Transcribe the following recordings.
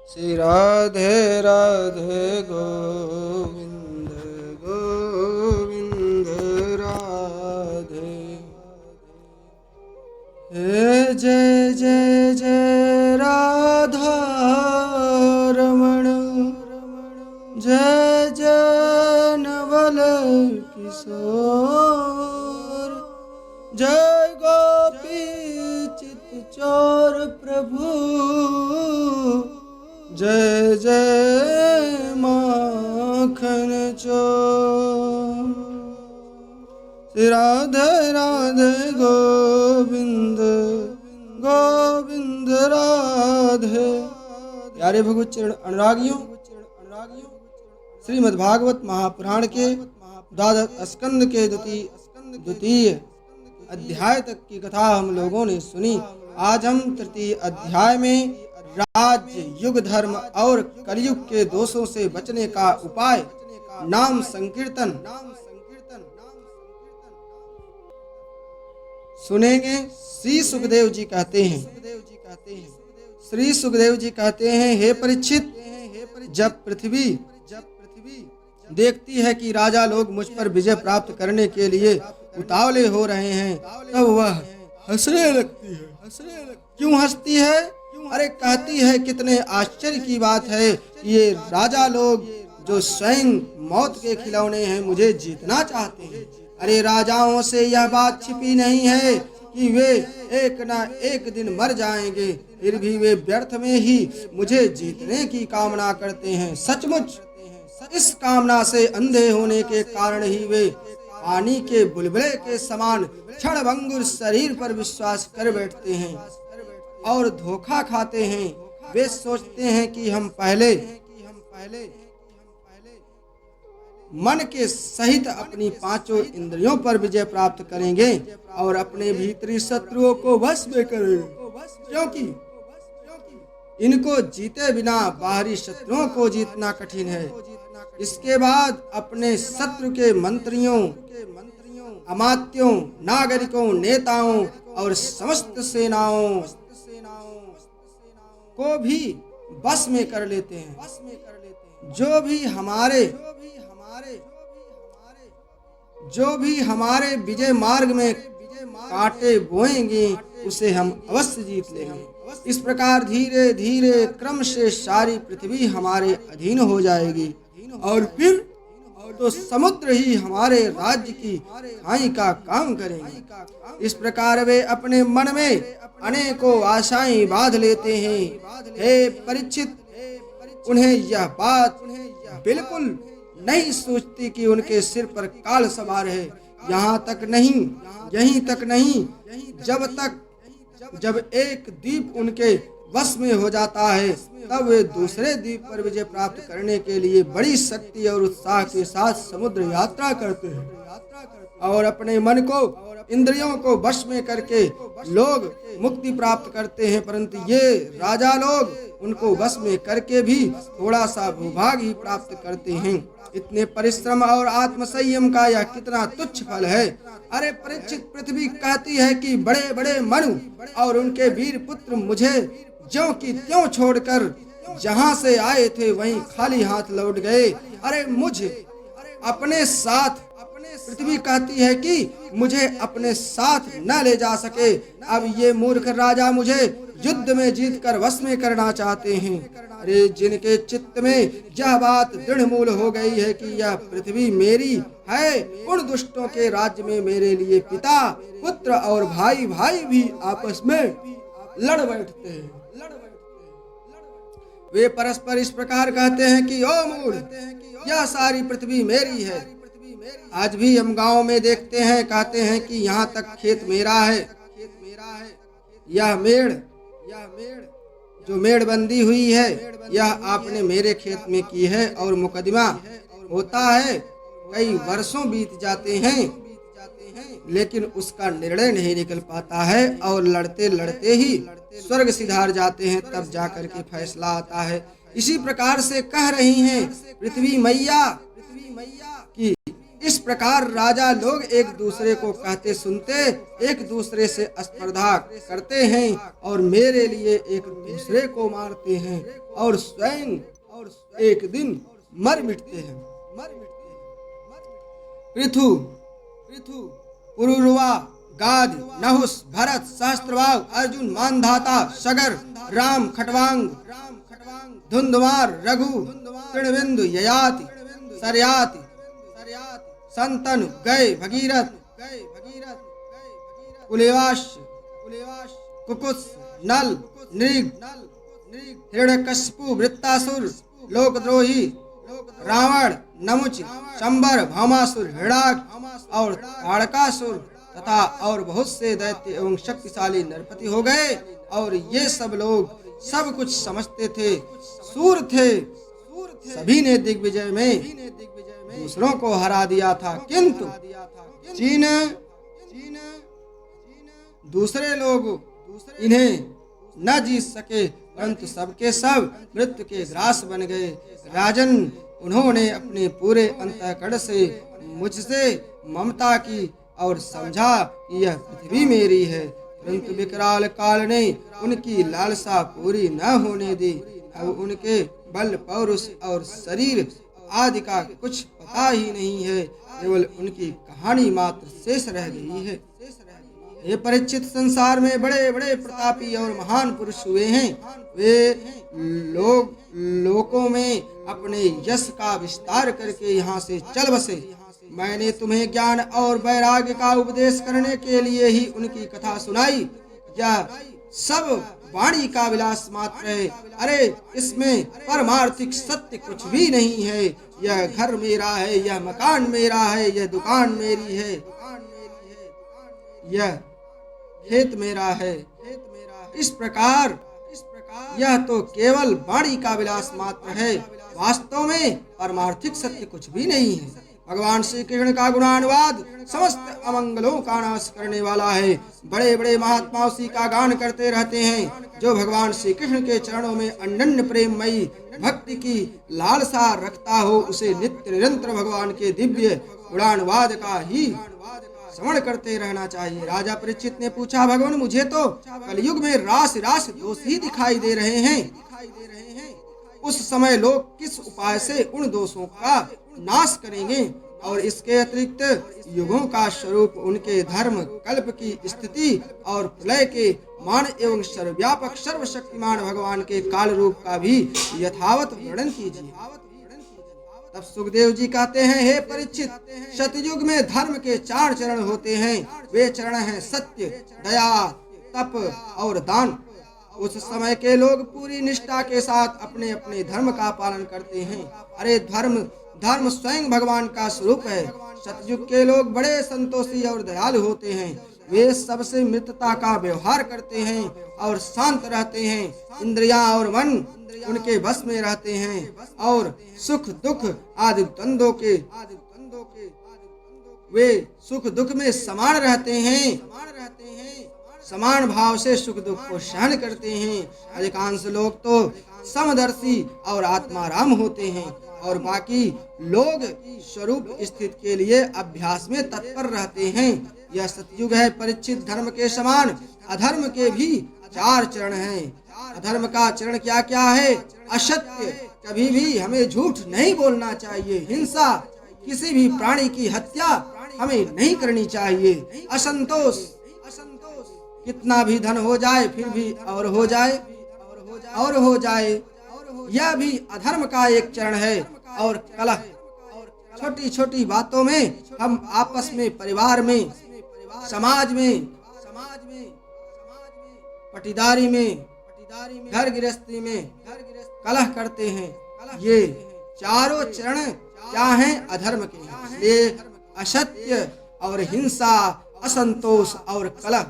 श्री राधे राधे गोविंद गोविंद राधे। हे जय जय जय राधा रमण, जय जय नवल किशोर, जय गोपी चित चोर प्रभु, जय जय माखन चोर। श्री राधे राधे गोविंद गोविंद राधे। प्यारे भगवत चरण अनुरागियों, श्रीमद् भागवत महापुराण के द्वादश स्कंद के द्वितीय अध्याय तक की कथा हम लोगों ने सुनी। आज हम तृतीय अध्याय में राज्य, युग, धर्म और कलयुग के दोषों से बचने का उपाय, नाम संकीर्तन सुनेंगे। श्री सुखदेव जी कहते हैं, श्री सुखदेव जी कहते हैं, हे परीक्षित, जब पृथ्वी देखती है कि राजा लोग मुझ पर विजय प्राप्त करने के लिए उतावले हो रहे हैं, तब वह हंसने लगती है। क्यों हंसती है? अरे कहती है, कितने आश्चर्य की बात है कि ये राजा लोग जो स्वयं मौत के खिलौने हैं, मुझे जीतना चाहते हैं। अरे राजाओं से यह बात छिपी नहीं है कि वे एक ना एक दिन मर जाएंगे, फिर भी वे व्यर्थ में ही मुझे जीतने की कामना करते हैं। सचमुच इस कामना से अंधे होने के कारण ही वे पानी के बुलबुले के समान क्षणभंगुर शरीर पर विश्वास कर बैठते हैं और धोखा खाते हैं। वे सोचते हैं कि हम पहले मन के सहित अपनी पांचों इंद्रियों पर विजय प्राप्त करेंगे और अपने भीतरी शत्रुओं को वश में करेंगे, क्योंकि इनको जीते बिना बाहरी शत्रुओं को जीतना कठिन है। इसके बाद अपने शत्रु के मंत्रियों, अमात्यों, नागरिकों, नेताओं और समस्त सेनाओं को भी बस में कर लेते हैं। जो भी हमारे विजय मार्ग में कांटे बोएंगे, उसे हम अवश्य जीत लेंगे। इस प्रकार धीरे धीरे क्रम से सारी पृथ्वी हमारे अधीन हो जाएगी और फिर तो समुद्र ही हमारे राज्य की खाई का काम करेंगे। इस प्रकार वे अपने मन में अनेकों आशाएं बांध लेते हैं। हे परीक्षित, उन्हें यह बात बिल्कुल नहीं सोचती कि उनके सिर पर काल सवार है। यहीं तक नहीं, जब एक द्वीप उनके वश में हो जाता है, तब वे दूसरे द्वीप पर विजय प्राप्त करने के लिए बड़ी शक्ति और उत्साह के साथ समुद्र यात्रा करते हैं और अपने मन को, इंद्रियों को वश में करके लोग मुक्ति प्राप्त करते हैं। परंतु ये राजा लोग उनको वश में करके भी थोड़ा सा भूभाग ही प्राप्त करते हैं। इतने परिश्रम और आत्मसंयम का यह कितना तुच्छ फल है। अरे परीक्षित, पृथ्वी कहती है कि बड़े बड़े मनु और उनके वीर पुत्र मुझे ज्यों की त्यों छोड़कर जहां से आए थे वहीं खाली हाथ लौट गए। अरे मुझे अपने साथ, पृथ्वी कहती है कि मुझे अपने साथ न ले जा सके। अब ये मूर्ख राजा मुझे युद्ध में जीतकर वश में करना चाहते हैं। अरे जिनके चित्त में यह बात दृढ़ मूल हो गई है कि यह पृथ्वी मेरी है, उन दुष्टों के राज्य में मेरे लिए पिता, पुत्र और भाई भाई भी आपस में लड़ बैठते हैं। वे परस्पर इस प्रकार कहते हैं कि ओ मूढ़, यह सारी पृथ्वी मेरी है। आज भी हम गांव में देखते हैं, कहते हैं कि यहाँ तक खेत मेरा है। यह मेड़ जो मेड़बंदी हुई है, यह आपने मेरे खेत में की है और मुकदमा होता है। कई वर्षों बीत जाते हैं, लेकिन उसका निर्णय नहीं निकल पाता है और लड़ते लड़ते ही स्वर्ग सिधार जाते हैं, तब जाकर के फैसला आता है। इसी प्रकार से कह रही हैं पृथ्वी मैया कि इस प्रकार राजा लोग एक दूसरे को कहते सुनते एक दूसरे से स्पर्धा करते हैं और मेरे लिए एक दूसरे को मारते हैं और स्वयं एक दिन मर मिटते हैं। पृथु, पुरुरवा, गाद, नहुस, भरत, सहस्त्रबाहु, अर्जुन, मानधाता, सगर, राम, खटवांग, धुंधुमार, रघु, तृणबिंदु, ययाति, सरयाति, संतनु, गए, भगीरथ, कुलेवाश, कुकुस, नल, नृग, हिरण्यकशिपु, वृत्तासुर, लोकद्रोही, रावण, नमुच, शंबर, भामासुर, हिरणाक और ताड़कासुर तथा और बहुत से दैत्य एवं शक्तिशाली नरपति हो गए। और ये सब लोग सब कुछ समझते थे, सूर थे, सभी ने दिग्विजय में दूसरों को हरा दिया था, किंतु चीन दूसरे लोग इन्हें न जीत सके, परंतु सबके सब मृत्यु के ग्रास बन गए। राजन, उन्होंने अपने पूरे अंतःकरण से मुझसे ममता की और समझा कि यह पृथ्वी मेरी है, परंतु विकराल काल ने उनकी लालसा पूरी न होने दी। अब उनके बल, पौरुष और शरीर आदि का कुछ पता ही नहीं है, केवल उनकी कहानी मात्र शेष रह गई है। ये परीक्षित, संसार में बड़े बड़े प्रतापी और महान पुरुष हुए हैं। वे लोकों में अपने यश का विस्तार करके यहाँ से चल बसे। मैंने तुम्हें ज्ञान और वैराग्य का उपदेश करने के लिए ही उनकी कथा सुनाई। यह सब वाणी का विलास मात्र है। अरे, इसमें परमार्थिक सत्य कुछ भी नहीं है। यह घर मेरा है, यह मकान मेरा है, यह दुकान मेरी है, यह खेत मेरा है। इस प्रकार यह तो केवल वाणी का विलास मात्र है, वास्तव में परमार्थिक सत्य कुछ भी नहीं है। भगवान श्री कृष्ण का गुणानुवाद समस्त अमंगलों का नाश करने वाला है। बड़े बड़े महात्मा उसी का गान करते रहते हैं। जो भगवान श्री कृष्ण के चरणों में अनन्य प्रेममयी भक्ति की लालसा रखता हो, उसे नित्य निरंतर भगवान के दिव्य गुणानुवाद का ही श्रवण करते रहना चाहिए। राजा परीक्षित ने पूछा, भगवान, मुझे तो कलयुग में रास रास दोष ही दिखाई दे रहे हैं। उस समय लोग किस उपाय से उन दोषों का नाश करेंगे? और इसके अतिरिक्त युगों का स्वरूप, उनके धर्म कल्प की स्थिति और प्रलय के मान एवं सर्वव्यापक सर्वशक्तिमान भगवान के काल रूप का भी यथावत वर्णन कीजिए। तब सुखदेव जी कहते हैं, हे परीक्षित, सतयुग में धर्म के 4 चरण होते हैं। वे चरण हैं सत्य, दया, तप और दान। उस समय के लोग पूरी निष्ठा के साथ अपने अपने धर्म का पालन करते हैं। अरे, धर्म स्वयं भगवान का स्वरूप है। सतयुग के लोग बड़े संतोषी और दयालु होते हैं। वे सबसे मित्रता का व्यवहार करते हैं और शांत रहते हैं। इंद्रियां और मन उनके बस में रहते हैं और सुख दुख आदि द्वंद्वों के वे सुख दुख में समान रहते हैं, समान भाव से सुख दुख को सहन करते हैं। अधिकांश लोग तो समदर्शी और आत्माराम होते हैं और बाकी लोग स्वरूप स्थिति के लिए अभ्यास में तत्पर रहते हैं। यह सतयुग है। परीक्षित, धर्म के समान अधर्म के भी 4 चरण हैं। अधर्म का चरण क्या क्या है? असत्य, कभी भी हमें झूठ नहीं बोलना चाहिए। हिंसा, किसी भी प्राणी की हत्या हमें नहीं करनी चाहिए। असंतोष, कितना भी धन हो जाए फिर भी और हो जाए, यह भी अधर्म का एक चरण है। और कलह, छोटी छोटी बातों में हम आपस में, परिवार में, समाज में, पटीदारी में, घर गृहस्थी में कलह करते हैं। ये चारों चरण क्या हैं? अधर्म के। इसलिए असत्य और हिंसा, असंतोष और कलह,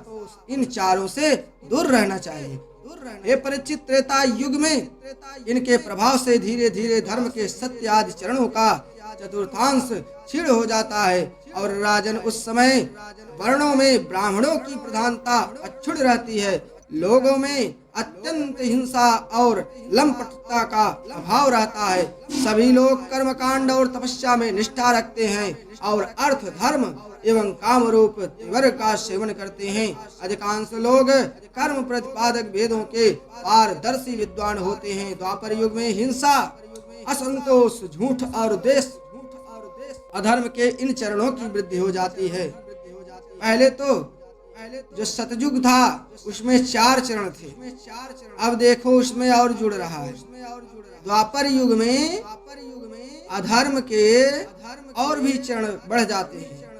इन चारों से दूर रहना चाहिए। हे परीक्षित, त्रेता युग में इनके प्रभाव से धीरे धीरे धर्म के सत्य आदि चरणों का चतुर्थांश क्षीण हो जाता है और राजन, उस समय वर्णों में ब्राह्मणों की प्रधानता अक्षुण्ण रहती है। लोगों में अत्यंत हिंसा और लंपटता का अभाव रहता है। सभी लोग कर्मकांड और तपस्या में निष्ठा रखते हैं और अर्थ, धर्म एवं काम रूप त्रिवर्ग का सेवन करते हैं। अधिकांश लोग कर्म प्रतिपादक वेदों के पारदर्शी विद्वान होते हैं। द्वापर युग में हिंसा, असंतोष, झूठ और द्वेष, अधर्म के इन चरणों की वृद्धि हो जाती है। पहले तो जो सतयुग था उसमें 4 चरण थे, अब देखो उसमें और जुड़ रहा है। द्वापर युग में अधर्म के और भी चरण बढ़ जाते हैं,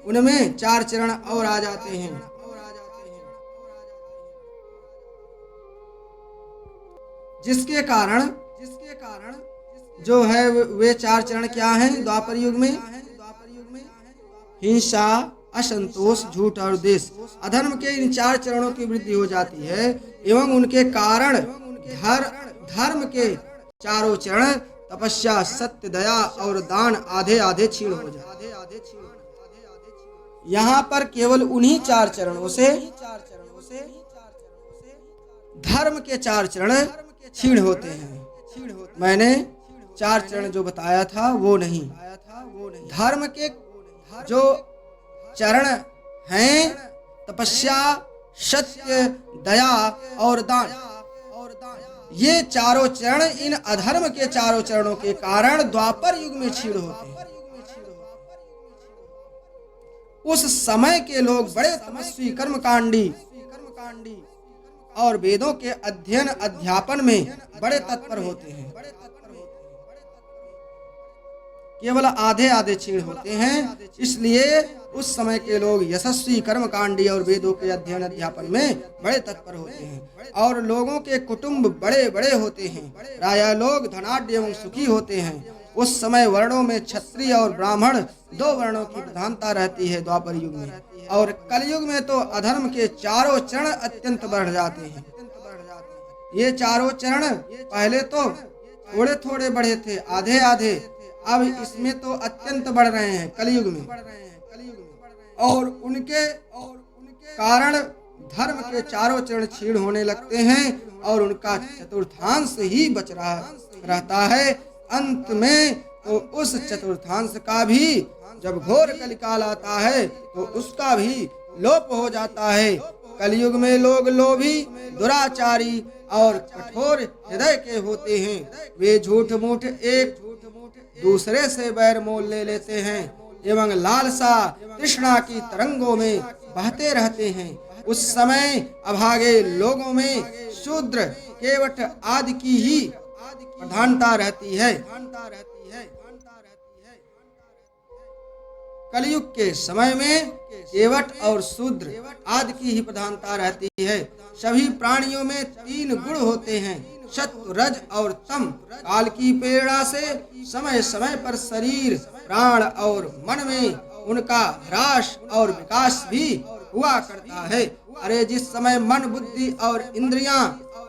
उनमें 4 चरण और आ जाते हैं। जिसके कारण जो है वे 4 चरण क्या हैं द्वापर युग में? हिंसा, असंतोष, झूठ और द्वेष, अधर्म के इन 4 चरणों की वृद्धि हो जाती है एवं उनके कारण धर्म के चारों चरण तपस्या, सत्य, दया और दान आधे आधे क्षीण हो जाते हैं। यहाँ पर केवल उन्हीं 4 चरणों से धर्म के 4 चरण क्षीण होते हैं। मैंने 4 चरण जो बताया था वो नहीं, धर्म के जो चरण हैं तपस्या, सत्य, दया और दान, ये चारों चरण इन अधर्म के चारों चरणों के कारण द्वापर युग में क्षीण होते हैं। उस समय के लोग बड़े तपस्वी, कर्मकांडी और वेदों के अध्ययन अध्यापन में बड़े तत्पर होते हैं। केवल आधे आधे क्षीण होते हैं, इसलिए उस समय के लोग यशस्वी, कर्मकांडी और वेदों के अध्ययन अध्यापन में बड़े तत्पर होते हैं। और लोगों के कुटुंब बड़े बड़े होते हैं। प्रायः लोग धनाढ्य एवं सुखी होते हैं। उस समय वर्णों में क्षत्रिय और ब्राह्मण 2 वर्णों की प्रधानता रहती है द्वापर युग में। और कलयुग में तो अधर्म के चारों चरण अत्यंत बढ़ जाते हैं। ये चारों चरण पहले तो थोड़े थोड़े बढ़े थे, आधे आधे, अब इसमें तो अत्यंत बढ़ रहे हैं कलयुग में। और उनके कारण धर्म के चारों चरण क्षीण होने लगते हैं और उनका चतुर्थांश ही बच रहा रहता है। अंत में तो उस चतुर्थांश का भी जब घोर कलिकाल आता है तो उसका भी लोप हो जाता है। कलयुग में लोग लोभी, दुराचारी और कठोर हृदय के होते हैं। वे झूठ मूठ एक दूसरे से बैर मोल ले लेते हैं एवं लालसा, तृष्णा की तरंगों में बहते रहते हैं। उस समय अभागे लोगों में शूद्र, केवट आदि की ही प्रधानता रहती है। कलयुग के समय में केवट और शूद्र आदि की ही प्रधानता रहती है। सभी प्राणियों में 3 गुण होते हैं, सत्व, रज और तम। काल की प्रेरणा से समय समय पर शरीर, प्राण और मन में उनका ह्रास और विकास भी हुआ करता है। अरे जिस समय मन, बुद्धि और इंद्रियां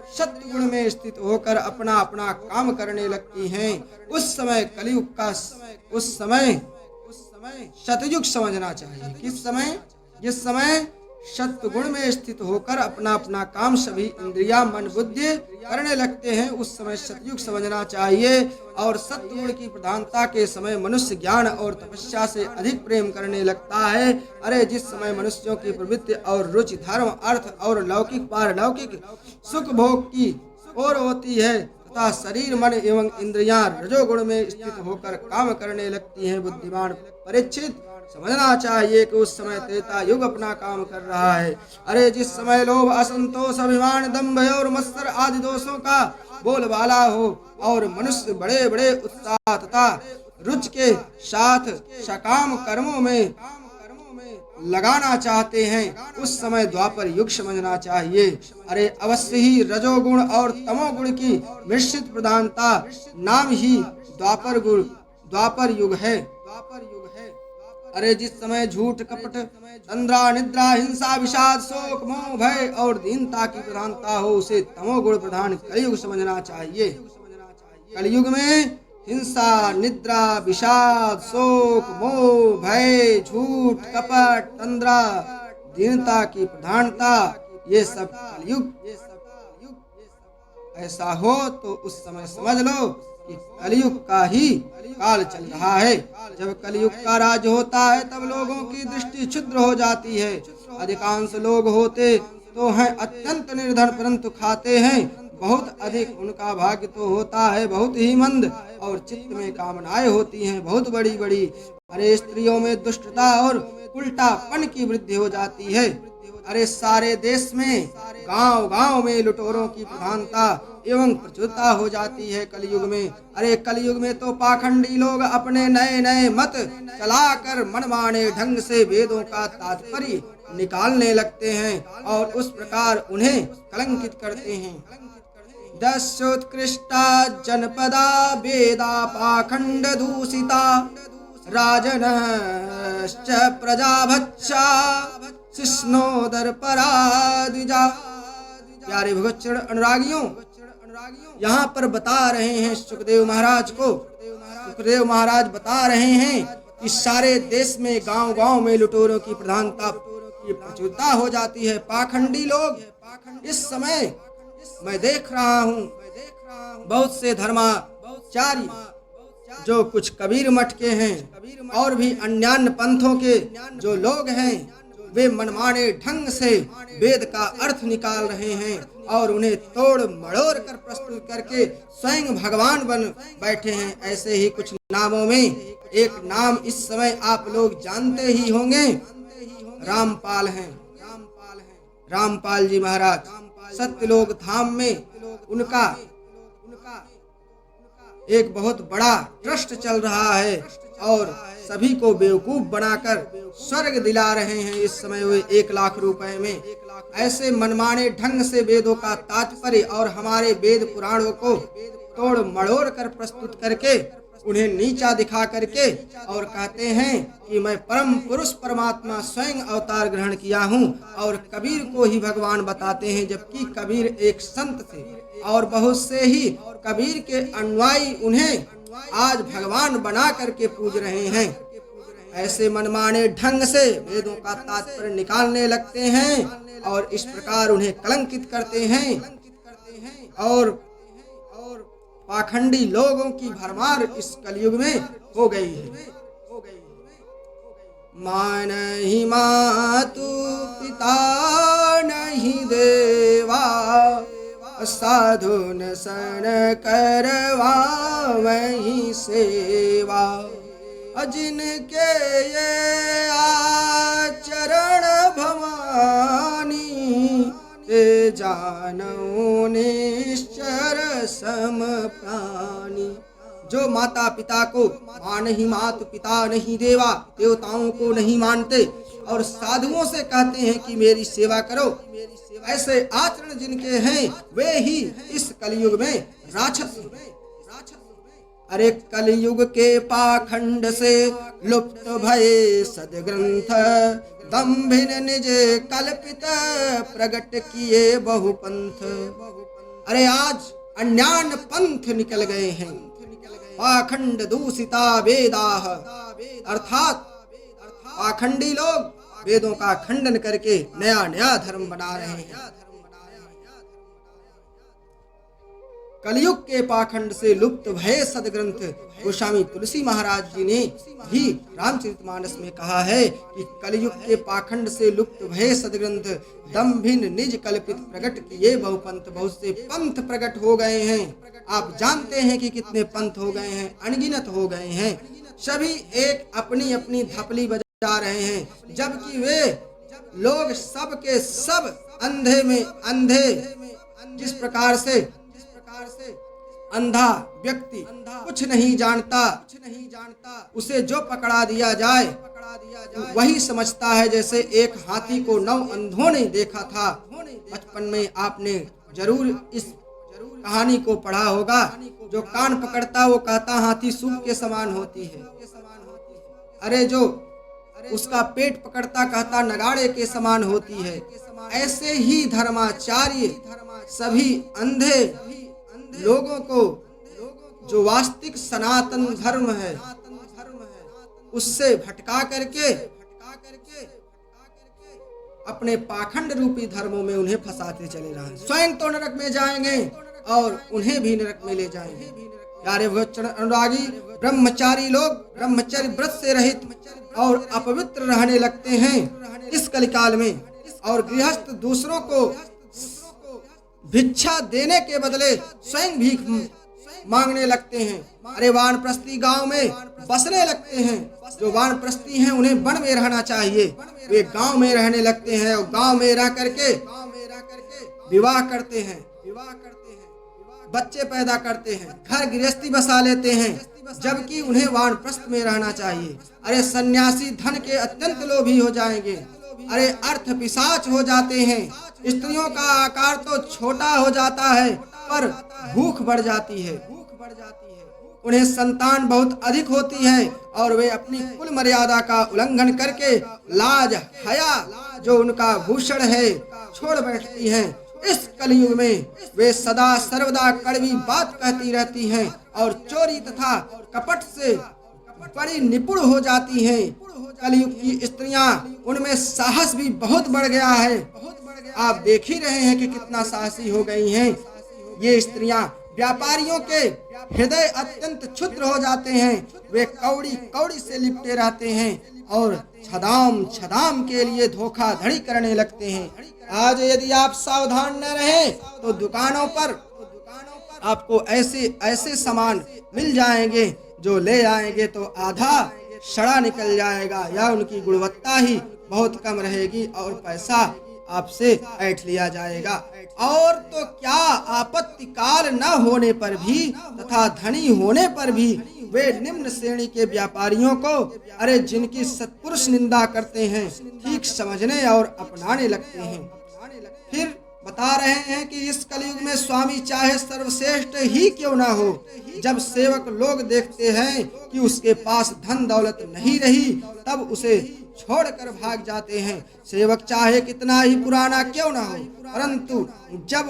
सत्व गुण में स्थित होकर अपना अपना काम करने लगती हैं, उस समय कलयुग का उस समय सतयुग समझना चाहिए। किस समय? जिस समय सत्व गुण में स्थित होकर अपना अपना काम सभी इंद्रियां, मन, बुद्धि करने लगते हैं, उस समय सतयुग समझना चाहिए। और सत्व गुण की प्रधानता के समय मनुष्य ज्ञान और तपस्या से अधिक प्रेम करने लगता है। अरे जिस समय मनुष्यों की प्रवृत्ति और रुचि धर्म, अर्थ और लौकिक पारलौकिक सुख भोग की ओर होती है तथा शरीर, मन एवं इंद्रियां रजोगुण में स्थित होकर काम करने लगती हैं, बुद्धिमान परीक्षित समझना चाहिए कि उस समय त्रेता युग अपना काम कर रहा है। अरे जिस समय लोभ, असंतोष, अभिमान, दंभ और मत्सर आदि दोषों का बोलबाला हो और मनुष्य बड़े बड़े उत्साह तथा रुचि के साथ सकाम कर्मों में लगाना चाहते हैं, उस समय द्वापर युग समझना चाहिए। अरे अवश्य ही रजोगुण और तमोगुण की मिश्रित प्रधानता नाम ही द्वापर युग है। अरे जिस समय झूठ, कपट, तंद्रा, निद्रा, हिंसा, विषाद, शोक, मोह, भय और दीनता की प्रधानता हो, उसे तमोगुण प्रधान कलयुग समझना चाहिए। कलयुग में हिंसा, निद्रा, विषाद, शोक, मोह, भय, झूठ, कपट, तंद्रा, दीनता की प्रधानता, ये सब कलयुग ऐसा हो तो उस समय समझ लो कि कलयुग का ही काल चल रहा है। जब कलयुग का राज होता है तब लोगों की दृष्टि क्षुद्र हो जाती है। अधिकांश लोग होते तो हैं अत्यंत निर्धन परंतु खाते हैं बहुत अधिक। उनका भाग्य तो होता है बहुत ही मंद और चित्त में कामनाएं होती हैं बहुत बड़ी बड़ी। अरे स्त्रियों में दुष्टता और उल्टापन की वृद्धि हो जाती है। अरे सारे देश में गांव गांव में लुटेरों की प्रधानता एवं प्रचुरता हो जाती है कलयुग में। अरे कलयुग में तो पाखंडी लोग अपने नए नए मत चलाकर मनमाने ढंग से वेदों का तात्पर्य निकालने लगते हैं और उस प्रकार उन्हें कलंकित करते हैं। दस्योत्कृष्टा जनपदा वेदा पाखंड दूषिता राजनश्च प्रजाभक्षा शिष्णोदर पराद्विजा। प्यारे भगवच्चरण अनुरागियों, यहाँ पर बता रहे हैं सुखदेव महाराज को, सुखदेव महाराज बता रहे हैं कि सारे देश में गांव गांव में लुटेरों की प्रधानता की प्रचुरता हो जाती है। पाखंडी लोग इस समय मैं देख रहा हूँ बहुत से धर्माचार्य जो कुछ कबीर मठ के हैं और भी अन्यान्य पंथों के जो लोग हैं वे मनमाने ढंग से वेद का अर्थ निकाल रहे हैं और उन्हें तोड़ मड़ोड़ कर प्रस्तुत करके स्वयं भगवान बन बैठे हैं। ऐसे ही कुछ नामों में एक नाम इस समय आप लोग जानते ही होंगे, रामपाल हैं। रामपाल जी महाराज सत्यलोक धाम में उनका एक बहुत बड़ा ट्रस्ट चल रहा है और सभी को बेवकूफ बनाकर स्वर्ग दिला रहे हैं। इस समय वे 1 लाख रुपए में ऐसे मनमाने ढंग से वेदों का तात्पर्य और हमारे वेद पुराणों को तोड़ मड़ोड़ कर प्रस्तुत करके उन्हें नीचा दिखा करके और कहते हैं कि मैं परम पुरुष परमात्मा स्वयं अवतार ग्रहण किया हूँ और कबीर को ही भगवान बताते हैं, जबकि कबीर एक संत थे और बहुत से ही कबीर के अनुयायी उन्हें आज भगवान बना करके पूज रहे हैं। ऐसे मनमाने ढंग से वेदों का तात्पर्य निकालने लगते हैं और इस प्रकार उन्हें कलंकित करते हैं और पाखंडी लोगों की भरमार इस कलयुग में हो गई है। माँ नहीं मातु पिता नहीं देवा साधु न सन करवा वही सेवा। जिनके ये आचरण भवानी ते जानऊ निश्चर सम प्राणी। जो माता पिता को माँ नहीं मातु पिता नहीं देवा देवताओं को नहीं मानते और साधुओं से कहते हैं कि मेरी सेवा करो, ऐसे आचरण जिनके हैं वे ही इस कलयुग में राक्षस। अरे कलयुग के पाखंड से लुप्त भये सदग्रंथ दम्भिन निज कल्पित प्रगट किए बहुपंथ। अरे आज अन्यान पंथ निकल गए हैं, पाखंड दूषिता वेदाः, अर्थात पाखंडी लोग वेदों का खंडन करके नया नया धर्म बना रहे हैं। कलयुग के पाखंड से लुप्त भय सदग्रंथ गोस्वामी तुलसी महाराज जी ने भी रामचरितमानस में कहा है कि कलयुग के पाखंड से लुप्त भय सदग्रंथ दम्भिन निज कल्पित प्रकट किए बहुपंथ। बहुत से पंथ प्रकट हो गए हैं। आप जानते हैं कि कितने पंथ हो गए हैं, अनगिनत हो गए हैं। सभी एक अपनी अपनी धपली बजा रहे हैं, जबकि वे लोग सब के सब अंधे में अंधे, जिस प्रकार से अंधा व्यक्ति कुछ नहीं जानता, उसे जो पकड़ा दिया जाए वही समझता है। जैसे एक हाथी को 9 अंधों ने देखा था। बचपन में आपने जरूर इस कहानी को पढ़ा होगा। जो कान पकड़ता वो कहता हाथी सूप के समान होती है। अरे जो उसका पेट पकड़ता कहता नगाड़े के समान होती है। ऐसे ही धर्माचार्य सभी अंधे लोगों को जो वास्तविक सनातन धर्म है उससे भटका करके अपने पाखंड रूपी धर्मों में उन्हें फंसाते चले रहे। स्वयं तो नरक में जाएंगे और उन्हें भी नरक में ले जाएंगे। प्यारे भगवत अनुरागी, ब्रह्मचारी लोग ब्रह्मचर्य व्रत से रहित और अपवित्र रहने लगते हैं इस कलिकाल में, और गृहस्थ दूसरों को भिक्षा देने के बदले स्वयं भीख मांगने लगते हैं। अरे वानप्रस्थी गांव में बसने लगते हैं। जो वानप्रस्थी हैं उन्हें वन में रहना चाहिए, वे गांव में रहने लगते हैं और गांव में रह करके विवाह करते हैं, बच्चे पैदा करते हैं, घर गृहस्थी बसा लेते हैं, जबकि उन्हें वानप्रस्थ में रहना चाहिए। अरे सन्यासी धन के अत्यंत लोभी हो जाएंगे। अरे अर्थ पिशाच हो जाते हैं। स्त्रियों का आकार तो छोटा हो जाता है पर भूख बढ़ जाती है। उन्हें संतान बहुत अधिक होती है और वे अपनी कुल मर्यादा का उल्लंघन करके लाज हया जो उनका भूषण है छोड़ बैठती हैं। इस कलयुग में वे सदा सर्वदा कड़वी बात कहती रहती हैं और चोरी तथा कपट से बड़ी निपुण हो जाती हैं। कलयुग की स्त्रियां, उनमें साहस भी बहुत बढ़ गया है। आप देख ही रहे हैं कि कितना साहसी हो गई हैं ये स्त्रियां। व्यापारियों के हृदय अत्यंत क्षुद्र हो जाते हैं। वे कौड़ी कौड़ी से लिपटे रहते हैं और छदाम छदाम के लिए धोखाधड़ी करने लगते हैं। आज यदि आप सावधान न रहें तो दुकानों पर आपको ऐसे ऐसे सामान मिल जाएंगे जो ले आएंगे तो आधा सड़ा निकल जाएगा या उनकी गुणवत्ता ही बहुत कम रहेगी और पैसा आपसे ऐंठ लिया जाएगा। और तो क्या आपत्ति काल न होने पर भी तथा धनी होने पर भी वे निम्न श्रेणी के व्यापारियों को, अरे जिनकी सत्पुरुष निंदा करते हैं, ठीक समझने और अपनाने लगते हैं। फिर बता रहे हैं कि इस कलयुग में स्वामी चाहे सर्वश्रेष्ठ ही क्यों ना हो, जब सेवक लोग देखते हैं कि उसके पास धन दौलत नहीं रही तब उसे छोड़कर भाग जाते हैं। सेवक चाहे कितना ही पुराना क्यों ना हो, परंतु जब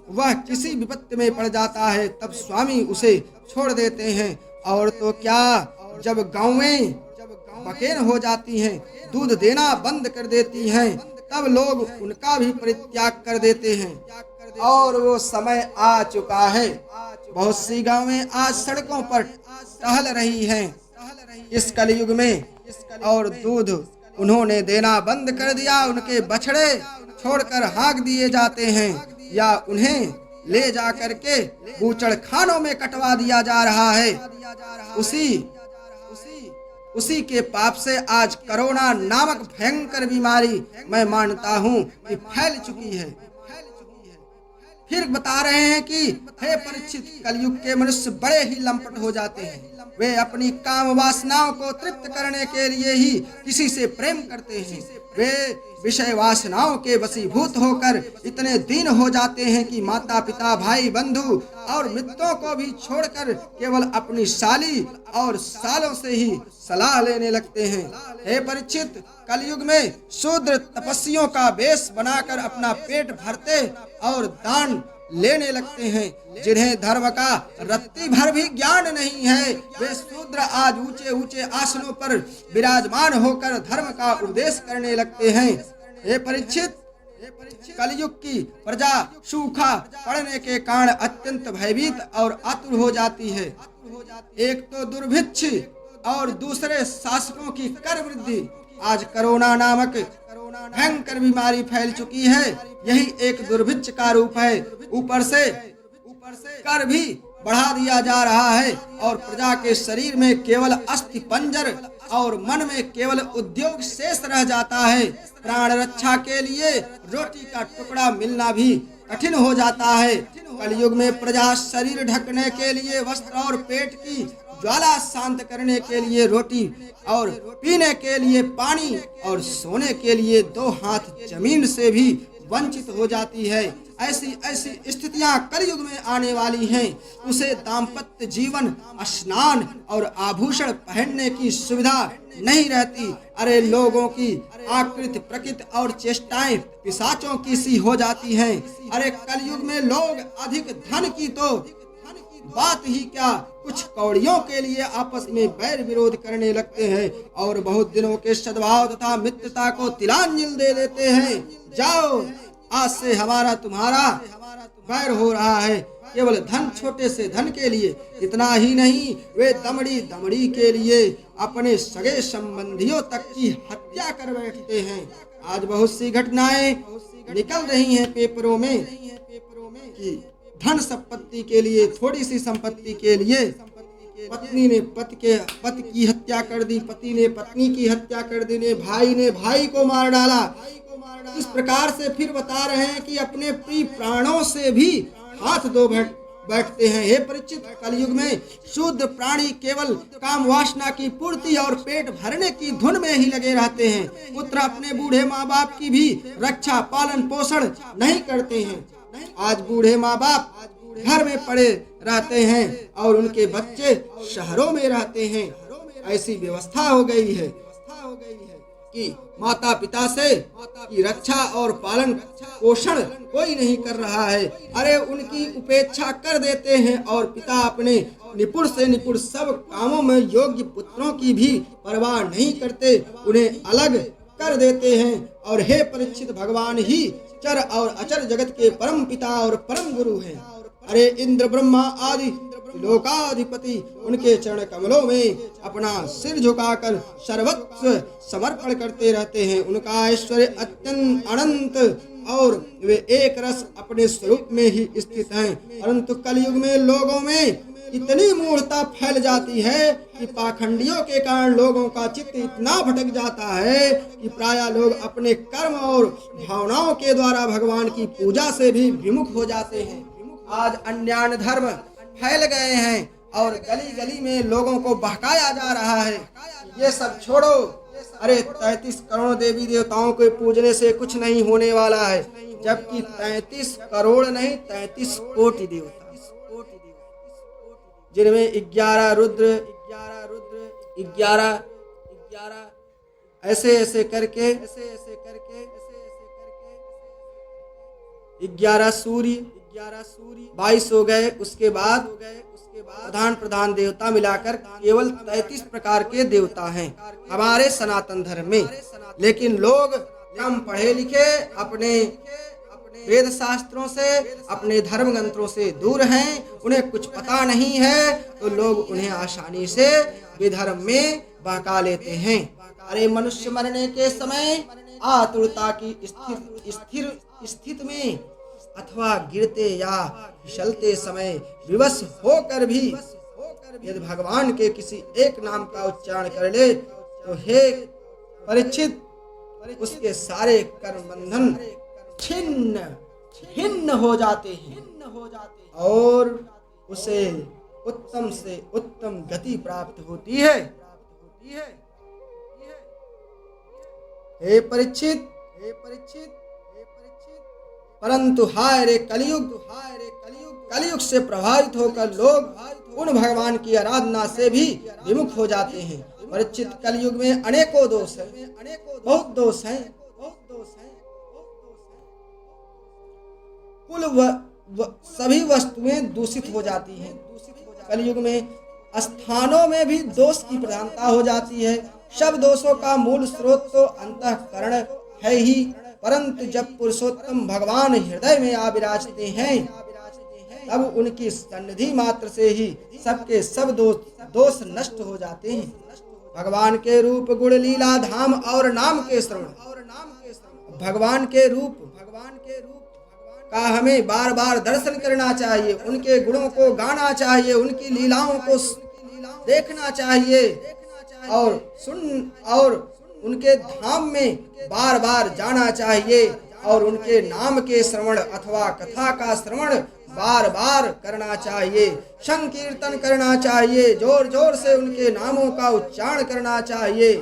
वह किसी विपत्ति में पड़ जाता है तब स्वामी उसे छोड़ देते हैं। और तो क्या, जब गांवें बकेन हो जाती हैं, दूध देना बंद कर देती हैं, तब लोग उनका भी परित्याग कर देते हैं। और वो समय आ चुका है। बहुत सी गांवें आज सड़कों पर टहल रही हैं इस कलयुग में, और दूध उन्होंने देना बंद कर दिया। उनके बछड़े छोड़कर हाँक दिए जाते हैं या उन्हें ले जा करके बूचड़ खानों में कटवा दिया जा रहा है। उसी के पाप से आज कोरोना नामक भयंकर बीमारी मैं मानता हूँ कि फैल चुकी है। फिर बता रहे हैं कि हे परीक्षित, कलयुग के मनुष्य बड़े ही लंपट हो जाते हैं। वे अपनी काम वासनाओं को तृप्त करने के लिए ही किसी से प्रेम करते हैं। वे विषय वासनाओं के वशीभूत होकर इतने दीन हो जाते हैं कि माता पिता भाई बंधु और मित्रों को भी छोड़कर केवल अपनी साली और सालों से ही सलाह लेने लगते हैं। हे परीक्षित, कलयुग में शूद्र तपस्वियों का वेश बनाकर अपना पेट भरते और दान लेने लगते हैं। जिन्हें धर्म का रत्ती भर भी ज्ञान नहीं है, वे शूद्र आज ऊंचे ऊंचे आसनों पर विराजमान होकर धर्म का उपदेश करने लगते हैं। हे परीक्षित, कलयुग की प्रजा सूखा पड़ने के कारण अत्यंत भयभीत और आतुर हो जाती है। एक तो दुर्भिक्ष और दूसरे शासकों की कर वृद्धि। आज कोरोना नामक भयंकर बीमारी फैल चुकी है, यही एक दुर्भिक्ष का रूप है। ऊपर से कर भी बढ़ा दिया जा रहा है और प्रजा के शरीर में केवल अस्थि पंजर और मन में केवल उद्योग शेष रह जाता है। प्राण रक्षा के लिए रोटी का टुकड़ा मिलना भी कठिन हो जाता है। कलयुग में प्रजा शरीर ढकने के लिए वस्त्र और पेट की ज्वाला शांत करने के लिए रोटी और पीने के लिए पानी और सोने के लिए 2 हाथ जमीन से भी वंचित हो जाती है। ऐसी ऐसी स्थितियां कलयुग में आने वाली हैं। उसे दाम्पत्य जीवन, स्नान और आभूषण पहनने की सुविधा नहीं रहती। अरे लोगों की आकृति प्रकृति और चेष्टाएं पिशाचों की सी हो जाती हैं। अरे कलयुग में लोग अधिक धन की तो बात ही क्या, कुछ कौड़ियों के लिए आपस में बैर विरोध करने लगते हैं और बहुत दिनों के सद्भाव तथा मित्रता को तिलांजलि दे देते हैं। जाओ, आज से हमारा तुम्हारा बैर हो रहा है, केवल धन, छोटे से धन के लिए। इतना ही नहीं, वे दमड़ी दमड़ी के लिए अपने सगे संबंधियों तक की हत्या कर बैठते हैं। आज बहुत सी घटनाएं निकल रही हैं पेपरों में कि धन संपत्ति के लिए, थोड़ी सी संपत्ति के लिए पत्नी ने पति की हत्या कर दी, पति ने पत्नी की हत्या कर दी, भाई ने भाई को मार डाला। इस प्रकार से फिर बता रहे हैं कि अपने प्रिय प्राणों से भी हाथ धो बैठते हैं। हे परीक्षित, कलयुग में शुद्ध प्राणी केवल काम वासना की पूर्ति और पेट भरने की धुन में ही लगे रहते हैं। पुत्र अपने बूढ़े माँ बाप की भी रक्षा पालन पोषण नहीं करते हैं। आज बूढ़े माँ बाप घर में पड़े रहते हैं और उनके बच्चे शहरों में रहते हैं। ऐसी व्यवस्था हो गई है कि माता पिता से की रक्षा और पालन पोषण कोई नहीं कर रहा है। अरे उनकी उपेक्षा कर देते हैं और पिता अपने निपुण से निपुण सब कामों में योग्य पुत्रों की भी परवाह नहीं करते, उन्हें अलग कर देते हैं। और हे परीक्षित, भगवान ही चर और अचर जगत के परम पिता और परम गुरु हैं। अरे इंद्र ब्रह्मा आदि लोकाधिपति उनके चरण कमलों में अपना सिर झुकाकर सर्वस्व समर्पण करते रहते हैं। उनका ऐश्वर्य अत्यंत अनंत और वे एक रस अपने स्वरूप में ही स्थित हैं। परंतु कलयुग में लोगों में इतनी मूढ़ता फैल जाती है कि पाखंडियों के कारण लोगों का चित्त इतना भटक जाता है कि प्रायः लोग अपने कर्म और भावनाओं के द्वारा भगवान की पूजा से भी विमुख हो जाते हैं। आज अन्यान्य धर्म फैल गए हैं और गली गली में लोगों को बहकाया जा रहा है। ये सब छोड़ो, अरे 33 करोड़ देवी देवताओं को पूजने से कुछ नहीं होने वाला है, जबकि 33 करोड़ नहीं 33 कोटि देवता, जिनमें 11 रुद्र 11 ऐसे करके 11 सूर्य 22 हो गए। उसके बाद प्रधान देवता मिलाकर केवल 33 प्रकार के देवता हैं हमारे सनातन धर्म में। लेकिन लोग कम पढ़े लिखे, अपने वेद शास्त्रों से, अपने धर्म ग्रंथों से दूर हैं, उन्हें कुछ पता नहीं है, तो लोग उन्हें आसानी से विधर्म में बहका लेते हैं। अरे मनुष्य मरने के समय आतुरता की स्थिति में अथवा गिरते या फिसलते समय विवश होकर भी यदि भगवान के किसी एक नाम का उच्चारण कर ले तो हे परीक्षित, उसके सारे कर्म बंधन छिन्न हो जाते हैं और उसे उत्तम से उत्तम गति प्राप्त होती है। हे परीक्षित, परंतु हाय रे कलयुग से प्रभावित होकर लोग उन भगवान की आराधना से भी विमुख हो जाते हैं। परीक्षित, कलयुग में अनेकों दोष हैं, बहुत दोष हैं। कुल सभी वस्तुएं दूषित हो जाती हैं। कलयुग में स्थानों में भी दोष की प्रधानता हो जाती है। सब दोषों का मूल स्रोत तो अंतःकरण है ही, परंतु जब पुरुषोत्तम भगवान हृदय में आ विराजते हैं तब उनकी सन्निधि मात्र से ही सबके सब दोष नष्ट हो जाते हैं। भगवान के रूप, गुण, लीला, धाम और नाम के श्रवण, भगवान के रूप का हमें बार बार दर्शन करना चाहिए, उनके गुणों को गाना चाहिए, उनकी लीलाओं को देखना चाहिए और उनके धाम में बार बार जाना चाहिए और उनके नाम के श्रवण अथवा कथा का श्रवण बार बार करना चाहिए, संकीर्तन करना चाहिए, जोर जोर से उनके नामों का उच्चारण करना चाहिए,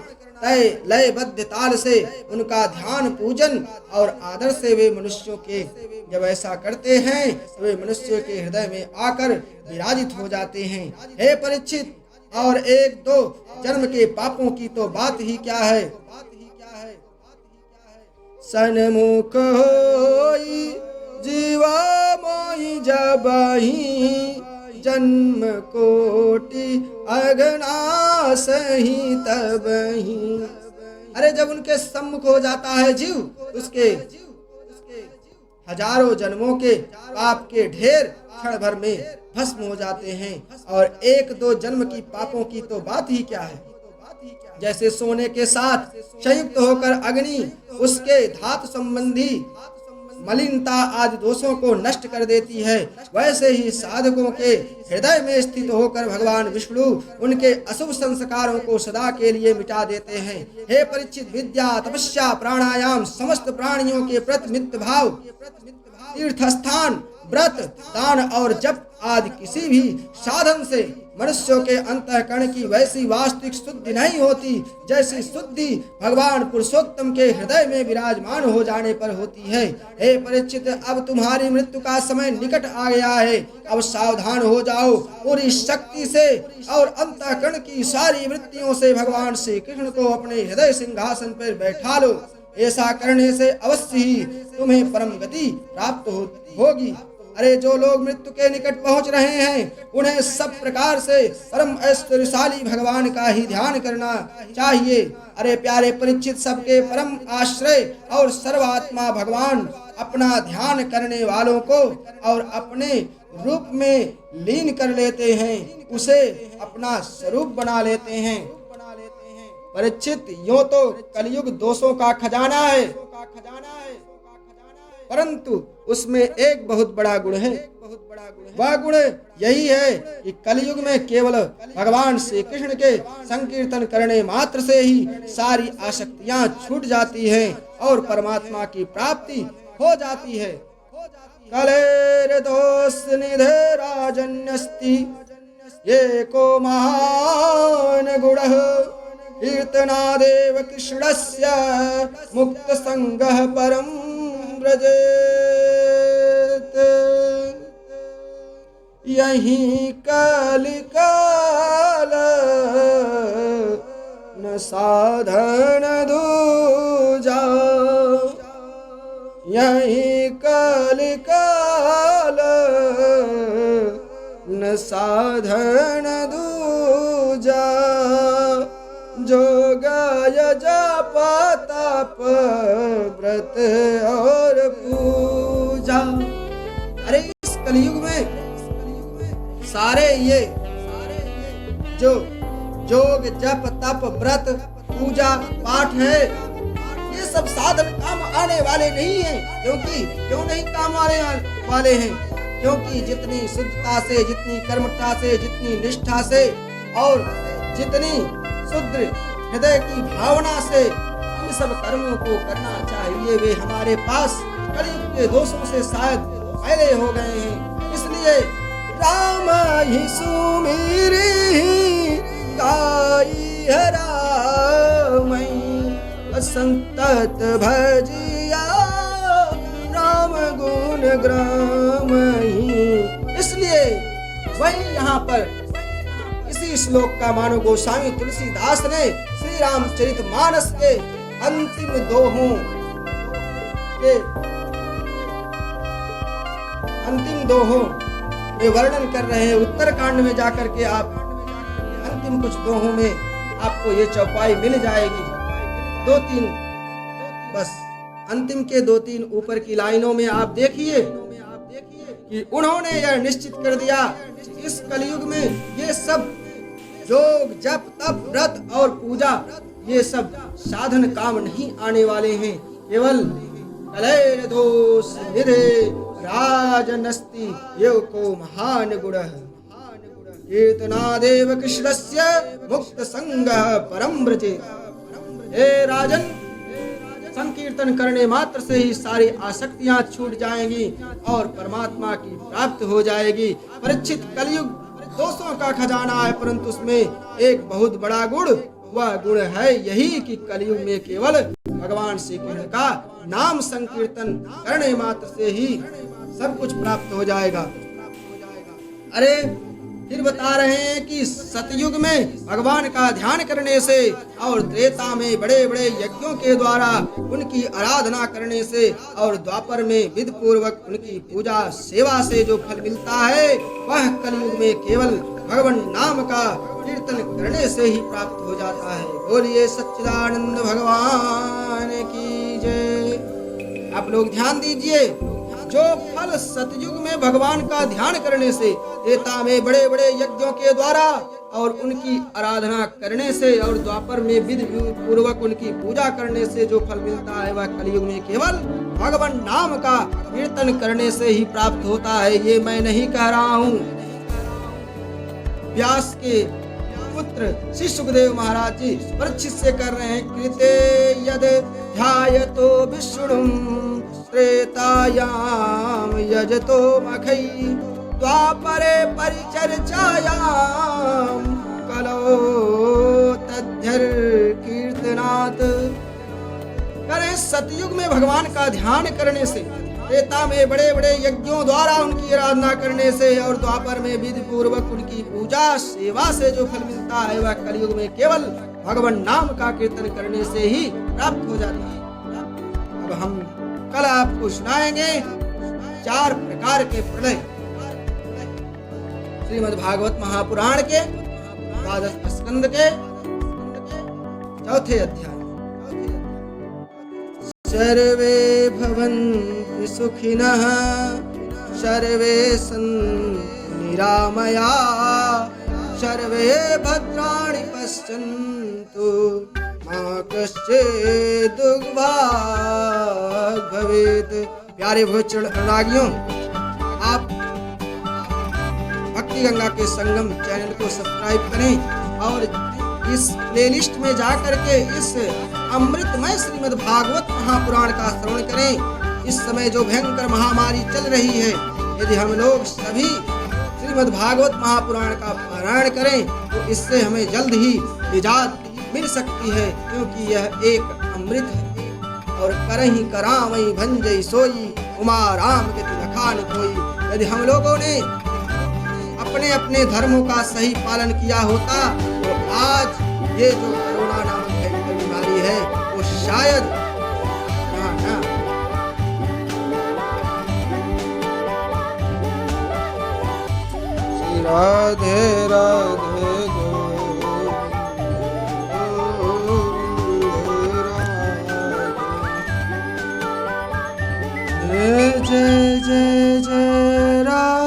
तय लयबद्ध ताल से उनका ध्यान, पूजन और आदर से वे मनुष्यों के जब ऐसा करते हैं तो वे मनुष्य के हृदय में आकर विराजित हो जाते हैं। हे परीक्षित, और 1-2 जन्म के पापों की तो बात ही क्या है। सन्मुख होई जीवा मोई जबही जन्म कोटि अगनास ही तबहि। अरे जब उनके सम्मुख हो जाता है जीव, उसके हजारों जन्मों के पाप के ढेर क्षण भर में भस्म हो जाते हैं। और एक दो जन्म की पापों की तो बात ही क्या है। जैसे सोने के साथ संयुक्त होकर अग्नि उसके धातु संबंधी मलिनता आदि दोषों को नष्ट कर देती है, वैसे ही साधकों के हृदय में स्थित होकर भगवान विष्णु उनके अशुभ संस्कारों को सदा के लिए मिटा देते हैं। हे परीक्षित, विद्या, तपस्या, प्राणायाम, समस्त प्राणियों के प्रति मित्र भाव, तीर्थ स्थान, व्रत, दान और जप आदि किसी भी साधन से मनुष्यों के अंतःकरण की वैसी वास्तविक शुद्धि नहीं होती जैसी शुद्धि भगवान पुरुषोत्तम के हृदय में विराजमान हो जाने पर होती है। हे परीक्षित, अब तुम्हारी मृत्यु का समय निकट आ गया है। अब सावधान हो जाओ, पूरी शक्ति से और अंतःकरण की सारी वृत्तियों से भगवान श्री कृष्ण को अपने हृदय सिंहासन पर बैठा लो। ऐसा करने से अवश्य ही तुम्हें परम गति प्राप्त होगी। अरे जो लोग मृत्यु के निकट पहुंच रहे हैं, उन्हें सब प्रकार से परम ऐश्वर्यशाली भगवान का ही ध्यान करना चाहिए। अरे प्यारे परीक्षित, सबके परम आश्रय और सर्वात्मा भगवान अपना ध्यान करने वालों को और अपने रूप में लीन कर लेते हैं, उसे अपना स्वरूप बना लेते हैं। परीक्षित, यूं तो कलयुग दोषों का खजाना है, परंतु उसमें एक बहुत बड़ा गुण है। वह गुण यही है कि कलयुग में केवल भगवान श्री कृष्ण के संकीर्तन करने मात्र से ही सारी आसक्तियां छूट जाती हैं और परमात्मा की प्राप्ति हो जाती है। कलेर दोष निधे राजन्यस्ति ये को महान गुणः कीर्तनादेव कृष्णस्य मुक्त संगः परम व्रजेत। यही कलिकाल न साधन दूजा, यही कलिकाल न साधन दूजा। जोगाय जप तप व्रत और पूजा। अरे इस कलयुग में सारे ये जो जोग जप तप व्रत पूजा पाठ है, ये सब साधन काम आने वाले नहीं हैं। क्यों नहीं काम आने वाले हैं? क्योंकि जितनी शुद्धता से, जितनी कर्मठता से, जितनी निष्ठा से और जितनी शुद्ध हृदय की भावना से इन सब कर्मों को करना चाहिए, वे हमारे पास कलयुग के दोषों से शायद पहले हो गए हैं। इसलिए राम ही सुमिरी गाई रामई संतत भजिया राम गुण ग्रामई। इसलिए वही यहाँ पर इसी श्लोक का मानो गोस्वामी तुलसीदास ने श्री रामचरितमानस के अंतिम दोहों में वर्णन कर रहे हैं। उत्तरकांड में जाकर के आप अंतिम कुछ दोहों में आपको ये चौपाई मिल जाएगी। दो तीन बस अंतिम के दो तीन ऊपर की लाइनों में आप देखिए कि उन्होंने यह निश्चित कर दिया इस कलयुग में ये सब योग जप तप व्रत और पूजा ये सब साधन काम नहीं आने वाले हैं। केवल कलेर दोष निधे राजनस्ति यो को महान गुणः कीर्तनादेव कृष्णस्य मुक्त संगः परम व्रजेत। हे राजन, संकीर्तन करने मात्र से ही सारी आसक्तियां छूट जाएंगी और परमात्मा की प्राप्ति हो जाएगी। परीक्षित, कलयुग दोषों का खजाना है, परंतु उसमें एक बहुत बड़ा गुण, वह गुण है यही कि कलयुग में केवल भगवान श्री कृष्ण का नाम संकीर्तन करने मात्र से ही सब कुछ प्राप्त हो जाएगा। अरे फिर बता रहे हैं कि सतयुग में भगवान का ध्यान करने से और त्रेता में बड़े बड़े यज्ञों के द्वारा उनकी आराधना करने से और द्वापर में विधि पूर्वक उनकी पूजा सेवा से जो फल मिलता है वह कलयुग में केवल भगवान नाम का कीर्तन करने से ही प्राप्त हो जाता है। बोलिए सच्चिदानंद भगवान की जय। आप लोग ध्यान दीजिए, जो फल सतयुग में भगवान का ध्यान करने से, त्रेता में बड़े बड़े यज्ञों के द्वारा और उनकी आराधना करने से और द्वापर में विधि पूर्वक उनकी पूजा करने से जो फल मिलता है वह कलयुग में केवल भगवान नाम का कीर्तन करने से ही प्राप्त होता है। ये मैं नहीं कह रहा हूँ, व्यास के पुत्र श्री सुखदेव महाराज जी परीक्षित से कर रहे हैं। कृते यद ध्यायतो विष्णुं त्रेतायाम यजतो मखै द्वापरे परिचर्चायाम कलो तद्धर कीर्तनात्। करें सतयुग में भगवान का ध्यान करने से, त्रेता में बड़े बड़े यज्ञों द्वारा उनकी आराधना करने से और द्वापर में विधि पूर्वक उनकी पूजा सेवा से जो फल मिलता है वह कलयुग में केवल भगवान नाम का कीर्तन करने से ही प्राप्त हो जाता है। अब हम कल आपको सुनाएंगे 4 प्रकार के प्रलय, श्रीमद् भागवत महापुराण के 12 स्कंद के 4थे अध्याय। सर्वे भवन्तु सुखिनः सर्वे सन्तु निरामयाः सर्वे भद्राणि पश्यन्तु मा कश्चित् दुर्भाग् भवेत्। प्यारे भोजन अनुरागियों, आप भक्ति गंगा के संगम चैनल को सब्सक्राइब करें और इस प्लेलिस्ट में जाकर के इस अमृतमय श्रीमद् भागवत महापुराण का श्रवण करें। इस समय जो भयंकर महामारी चल रही है, यदि हम लोग सभी श्रीमद् भागवत महापुराण का पारायण करें तो इससे हमें जल्द ही निजात मिल सकती है, क्योंकि यह एक अमृत है। और करहि करावई भंजई सोई उमा राम गति लखान कोई। यदि हम लोगों ने अपने अपने धर्मों का सही पालन किया होता तो आज ये जो कोरोना नामक भयंकर बीमारी है वो शायद राधे राधे जय जय जय राधे।